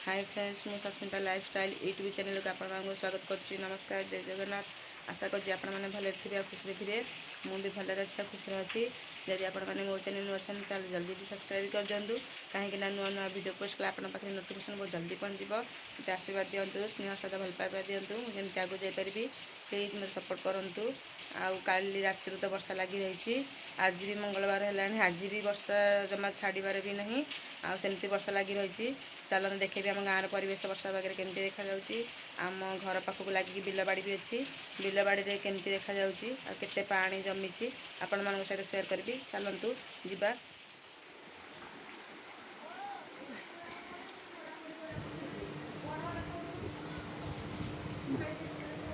Hi friends मु Sasmita lifestyle YouTube channel को आपको स्वागत करुच्ची। नमस्कार, जय जगन्नाथ। आशा करुँच आपण मैंने भले थे खुशी थे। मुझे भले अच्छे खुशी अच्छी। जदि आपण मैंने मो चैनल अच्छा जल्दी भी सब्सक्राइब कर दिंतु कहीं नुआ नुआ वीडियो पोस्ट कले आपके पाखे नोटिफिकेशन बहुत जल्दी पहुँच मत आशीर्वाद दिंतु, स्नेह सहित भल पाइबा दिंतु, मुझे आगे जापरि प्लीज मतलब सपोर्ट करूँ। आली राति तो वर्षा लगी रही। आज भी मंगलवार है, आज भी वर्षा जमा छाड़बार भी नहीं। आमती वर्षा लगी रही। चलते देखेबी आम गाँव परिवेश वर्षा पाखे केमती देखा आम घर पाखक लगिक बिल बाड़ी भी अच्छी। बिल बाड़ी में केमती देखा के पानी जमी आपण मान सहित सेयार करी। चलतु जीवा।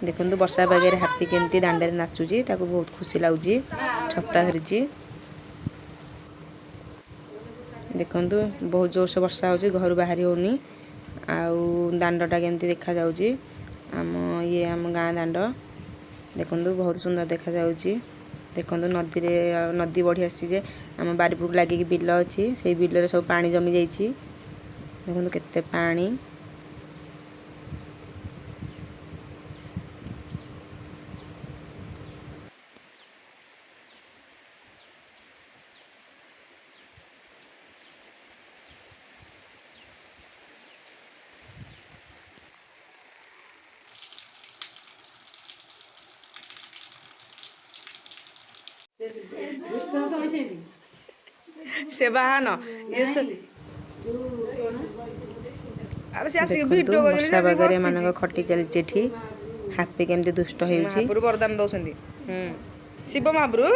देखु वर्षा पागे हापी केमती दांडे नाचुची, बहुत खुशी लगुच। छता धरी देखु बहुत जोर से वर्षा हो, घर बाहर होनी। दांडटा केमती देखा आम ये आम गाँ दांड देखु बहुत सुंदर देखा देखु नदी बढ़ी आसी आम बारीपुर लगे बिल अच्छी से बिल सब पानी जमी जाइए। देखु केते पानी। से बाहन ये वर्षा बागे मान खटी चलती। हापी केमती दुष्ट हो वरदान दौरान शिव महाप्रभु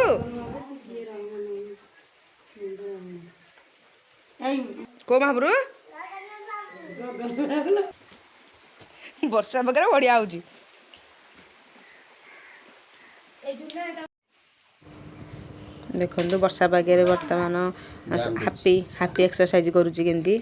को महाप्रभु वर्षा बागे बढ़िया हो। देखु वर्षा पागे बर्तमान हापी हापी एक्सरसाइज करुच्ची केमती।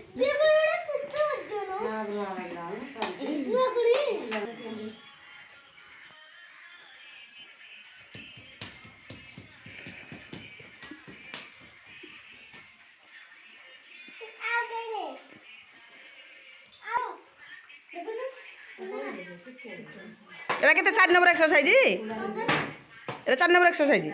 एटा केते 4 नंबर एक्सरसाइज, एटा 4 नंबर एक्सरसाइज।